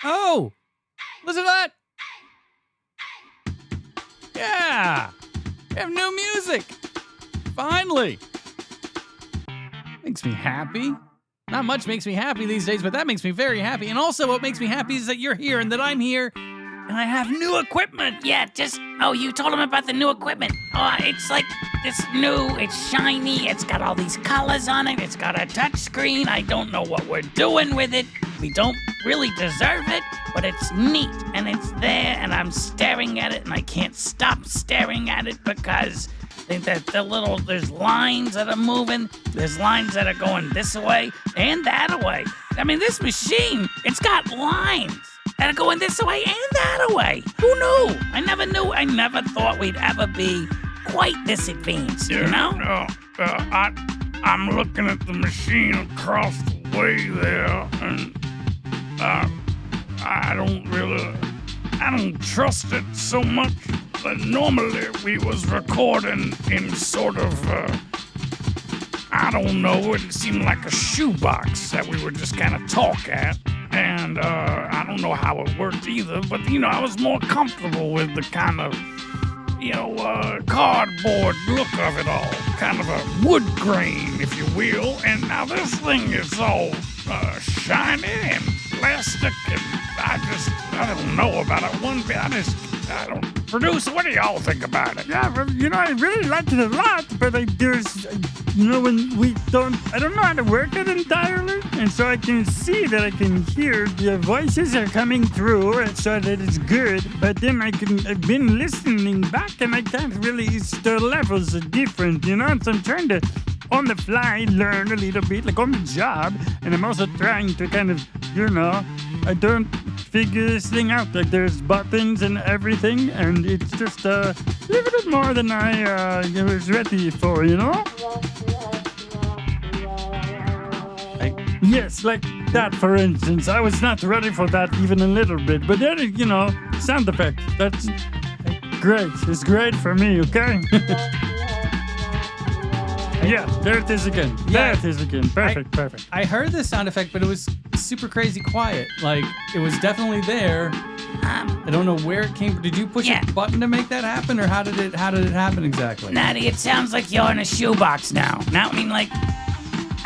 Oh, listen to that. Yeah, we have new music. Finally. Makes me happy. Not much makes me happy these days, but that makes me very happy. And also what makes me happy is that you're here and that I'm here and I have new equipment. Yeah, you told him about the new equipment. Oh, it's like this new, it's shiny, it's got all these colors on it, it's got a touch screen. I don't know what we're doing with it. We don't really deserve it, but it's neat and it's there and I'm staring at it and I can't stop staring at it because there's lines that are moving, there's lines that are going this way and that way. I mean, this machine, it's got lines that are going this way and that way. Who knew? I never thought we'd ever be quite this advanced, you know? I'm looking at the machine across the way there, and I don't trust it so much. But normally we was recording in sort of, I don't know, it seemed like a shoebox that we would just kind of talk at. And I don't know how it worked either, but, I was more comfortable with the kind of, cardboard look of it all. Kind of a wood grain, if you will. And now this thing is all shiny and plastic, and I don't know about it one bit. I don't. Producer, what do y'all think about it? Yeah, well, I really like it a lot, but there's, when we don't, I don't know how to work it entirely, and so I can see that I can hear the voices are coming through, and so that it's good, but then I've been listening back, and I can't really, the levels are different, so I'm trying to, on the fly, learn a little bit, like on the job, and I'm also trying to kind of, I don't figure this thing out. Like, there's buttons and everything, and it's just a little bit more than I was ready for, Yes, like that, for instance. I was not ready for that even a little bit, but then, sound effect. That's great. It's great for me, okay? Yeah, there it is again. There it is again. Perfect. I heard the sound effect, but it was super crazy quiet. Like, it was definitely there. I don't know where it came from. Did you push a button to make that happen, or how did it happen exactly? Natty, it sounds like you're in a shoebox now.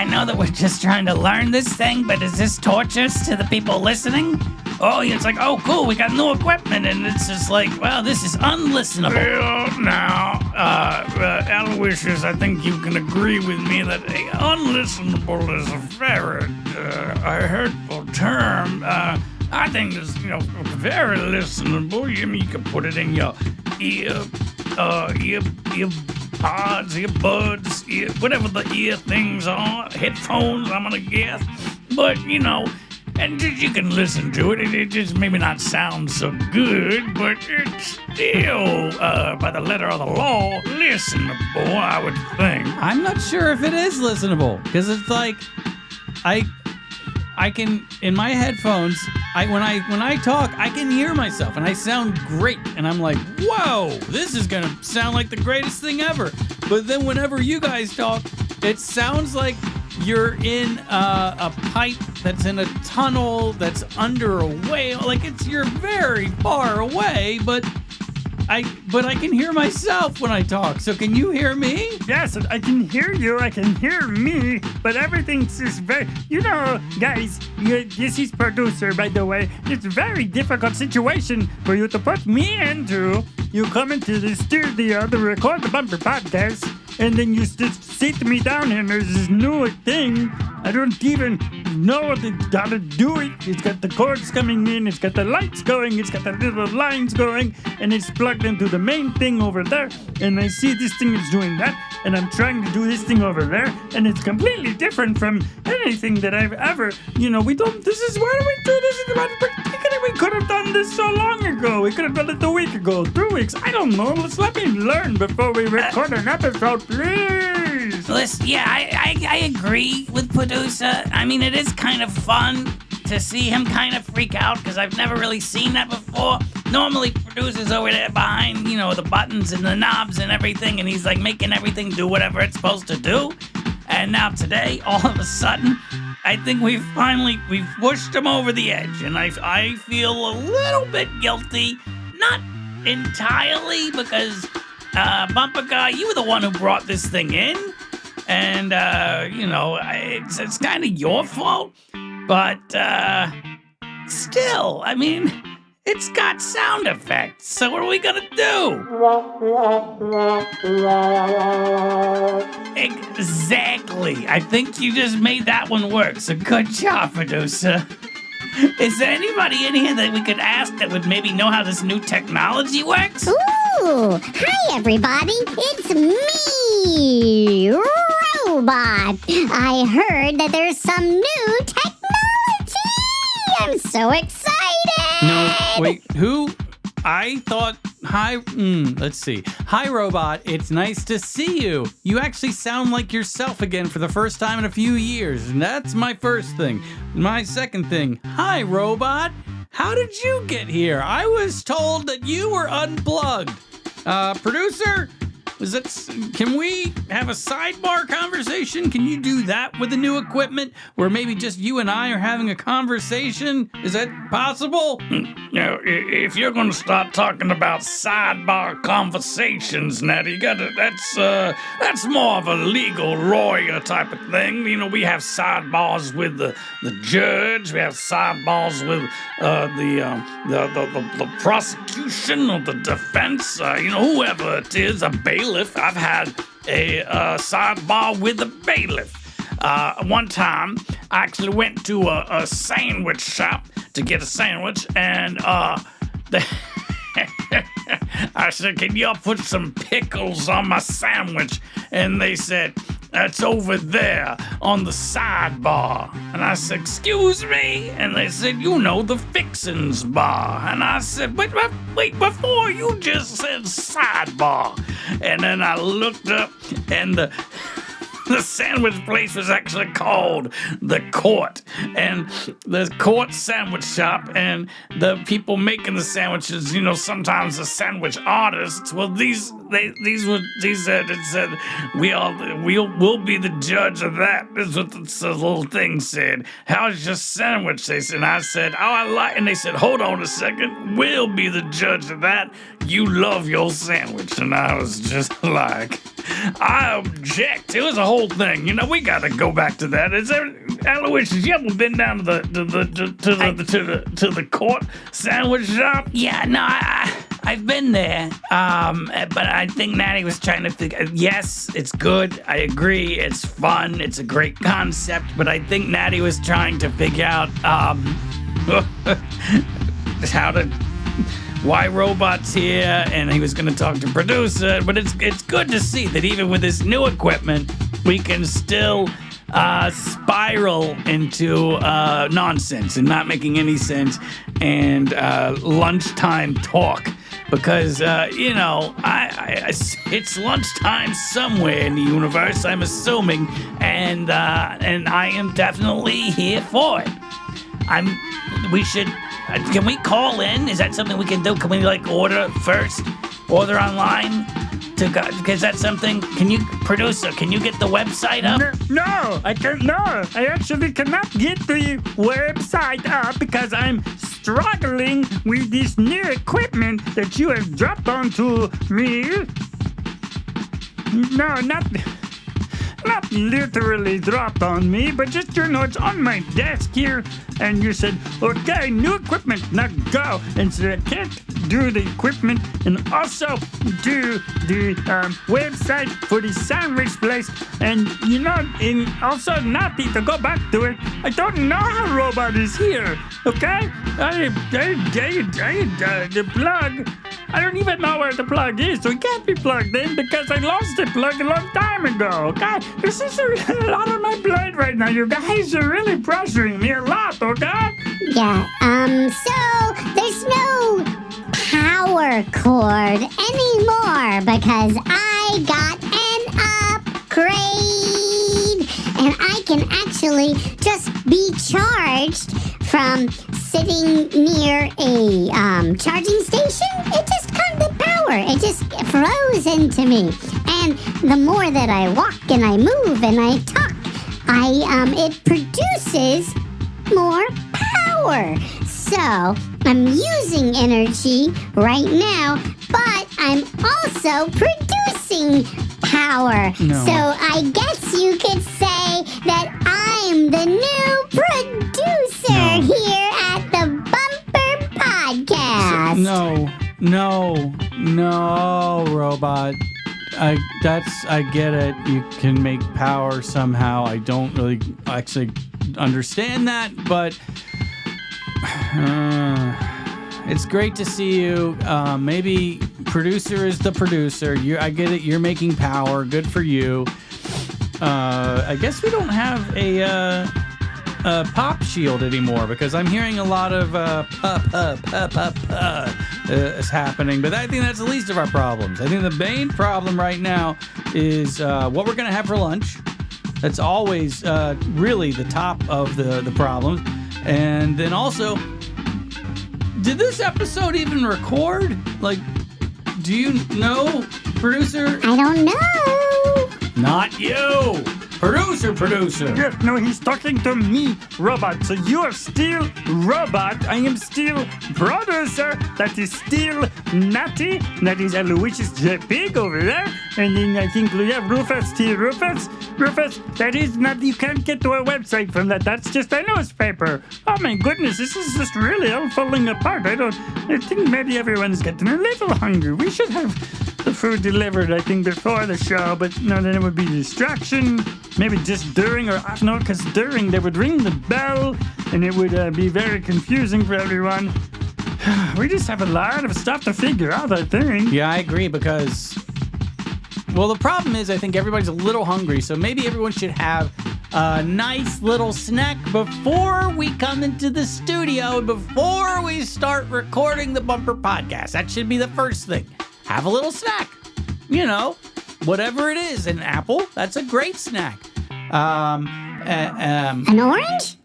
I know that we're just trying to learn this thing, but is this torturous to the people listening? Oh, it's like, oh, cool, we got new equipment, and it's just like, well, this is unlistenable. Well, now, Aloysius, I think you can agree with me that unlistenable is a very hurtful term. I think it's, very listenable. I mean, you can put it in your earbuds, whatever the ear things are, headphones, I'm gonna guess. But, and you can listen to it. It just maybe not sound so good, but it's still, by the letter of the law, listenable, I would think. I'm not sure if it is listenable, because it's like, I can, in my headphones, when I talk, I can hear myself, and I sound great, and I'm like, whoa, this is gonna sound like the greatest thing ever. But then whenever you guys talk, it sounds like you're in a pipe that's in a tunnel that's under a whale. Like, you're very far away, but I can hear myself when I talk. So can you hear me? Yes, I can hear you. I can hear me. But everything's just very... guys, this is producer, by the way. It's a very difficult situation for you to put me into. You come into the studio to record the Bumper Podcast, and then you just sit me down here, and there's this new thing. I don't even know how to do it. It's got the cords coming in, it's got the lights going, it's got the little lines going, and it's plugged into the main thing over there. And I see this thing is doing that, and I'm trying to do this thing over there, and it's completely different from anything that I've ever, why do we do this? We could have done this so long ago. We could have done it a week ago, 2 weeks. I don't know. Let me learn before we record an episode, please. Listen, yeah, I agree with producer. I mean, it is kind of fun to see him kind of freak out because I've never really seen that before. Normally, producer's over there behind, the buttons and the knobs and everything, and he's like making everything do whatever it's supposed to do. And now today, all of a sudden, I think we've pushed him over the edge, and I feel a little bit guilty. Not entirely, because Bumper Guy, you were the one who brought this thing in, and it's kind of your fault. But still, I mean, it's got sound effects. So what are we gonna do? Exactly. I think you just made that one work. So good job, producer. Is there anybody in here that we could ask that would maybe know how this new technology works? Ooh, hi everybody. It's me, Robot. I heard that there's some new technology. I'm so excited. No, wait, who? I thought, let's see. Hi, Robot. It's nice to see you. You actually sound like yourself again for the first time in a few years. And that's my first thing. My second thing, hi, Robot. How did you get here? I was told that you were unplugged. Producer, can we have a sidebar conversation? Can you do that with the new equipment? Where maybe just you and I are having a conversation? Is that possible? Now, if you're going to start talking about sidebar conversations, Natty, that's more of a legal lawyer type of thing. You know, we have sidebars with the judge. We have sidebars with the prosecution or the defense. Whoever it is, a bailiff. I've had a sidebar with a bailiff. One time, I actually went to a sandwich shop to get a sandwich, and I said, "Can y'all put some pickles on my sandwich?" And they said, "That's over there on the sidebar." And I said, "Excuse me?" And they said, "The fixins bar." And I said, wait, before you just said sidebar. And then I looked up, and the sandwich place was actually called The Court, and the Court Sandwich Shop, and the people making the sandwiches, sometimes the sandwich artists. Well, these said we'll be the judge of that. This is what the little thing said. "How's your sandwich?" They said. And I said, "Oh, I like." And they said, "Hold on a second. We'll be the judge of that. You love your sandwich." And I was just like, I object. It was a whole thing. We got to go back to that. Is there, Aloysius, you ever been down to the Court Sandwich Shop? Yeah, no, I've been there. But I think Natty was trying to think. Yes, it's good. I agree. It's fun. It's a great concept. But I think Natty was trying to figure out why Robot's here, and he was going to talk to producer. But it's good to see that even with this new equipment, we can still spiral into nonsense and not making any sense, and lunchtime talk. Because, it's lunchtime somewhere in the universe, I'm assuming, and I am definitely here for it. Can we call in? Is that something we can do? Can we, order first? Order online? Is that something? Producer, can you get the website up? No, I can't. No, I actually cannot get the website up because I'm struggling with this new equipment that you have dropped onto me. No, not literally dropped on me, but just, it's on my desk here. And you said, okay, new equipment, now go. And so I can't do the equipment and also do the website for the sandwich place. And, and also Natty, to go back to it, I don't know how Robot is here, okay? The plug, I don't even know where the plug is, so it can't be plugged in because I lost the plug a long time ago, okay? This is a lot on my plate right now. You guys are really pressuring me a lot, okay? Yeah, so there's no power cord anymore because I got an upgrade and I can actually just be charged from sitting near a charging station. It just comes, the power power. It just flows into me. And the more that I walk and I move and I talk, it produces more power. So I'm using energy right now, but I'm also producing power. No. So I guess you could say that I'm the new producer here at the Bumper Podcast. No, robot. I get it. You can make power somehow. I don't really actually understand that, but it's great to see you. Maybe producer is the producer. I get it. You're making power. Good for you. I guess we don't have a pop shield anymore because I'm hearing a lot of is happening. But I think that's the least of our problems. I think the main problem right now is what we're going to have for lunch. That's always really the top of the problems. And then also, did this episode even record? Like, do you know, producer? I don't know. Not you! Producer! Yeah, no, he's talking to me, robot. So you are still robot. I am still producer. That is still Natty. That is Aloysius J pig over there. And then I think we have Rufus T. Rufus, that is not, you can't get to a website from that. That's just a newspaper. Oh my goodness, this is just really all falling apart. I think maybe everyone's getting a little hungry. We should have the food delivered, I think, before the show, but no, then it would be a distraction. Maybe just during, or no, because during they would ring the bell and it would be very confusing for everyone. We just have a lot of stuff to figure out, I think. Yeah, I agree because, well, the problem is I think everybody's a little hungry, so maybe everyone should have a nice little snack before we come into the studio, before we start recording the Bumper Podcast. That should be the first thing. Have a little snack. You know, whatever it is. An apple, that's a great snack. An orange?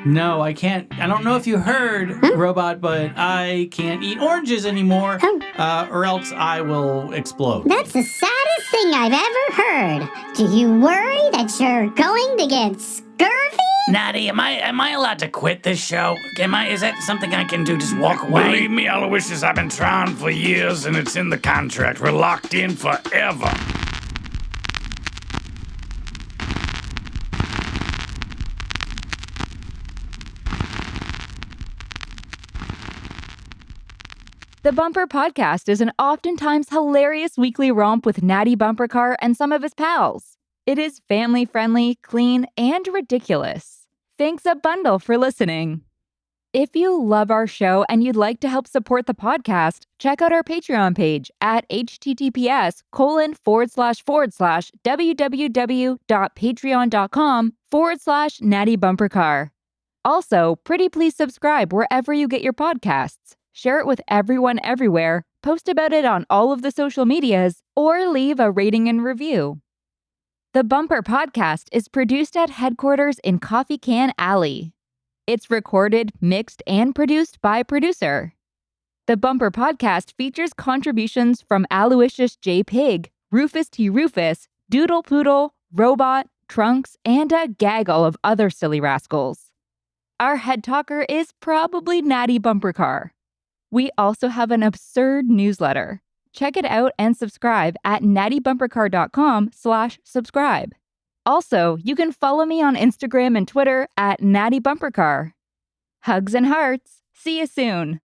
No, I can't. I don't know if you heard, Robot, but I can't eat oranges anymore, or else I will explode. That's the saddest thing I've ever heard. Do you worry that you're going to get scurvy? Natty, am I allowed to quit this show? Is that something I can do? Just walk away? Believe me, Aloysius, I've been trying for years and it's in the contract. We're locked in forever. The Bumper Podcast is an oftentimes hilarious weekly romp with Natty Bumpercar and some of his pals. It is family-friendly, clean, and ridiculous. Thanks a bundle for listening. If you love our show and you'd like to help support the podcast, check out our Patreon page at https://www.patreon.com/Natty Bumpercar. Also, pretty please subscribe wherever you get your podcasts. Share it with everyone everywhere, post about it on all of the social medias, or leave a rating and review. The Bumper Podcast is produced at headquarters in Coffee Can Alley. It's recorded, mixed, and produced by producer. The Bumper Podcast features contributions from Aloysius J Pig, Rufus T Rufus, Doodle Poodle, Robot, Trunks, and a gaggle of other silly rascals. Our head talker is probably Natty Bumpercar. We also have an absurd newsletter. Check it out and subscribe at nattybumpercar.com/subscribe. Also, you can follow me on Instagram and Twitter at Natty Bumpercar. Hugs and hearts. See you soon.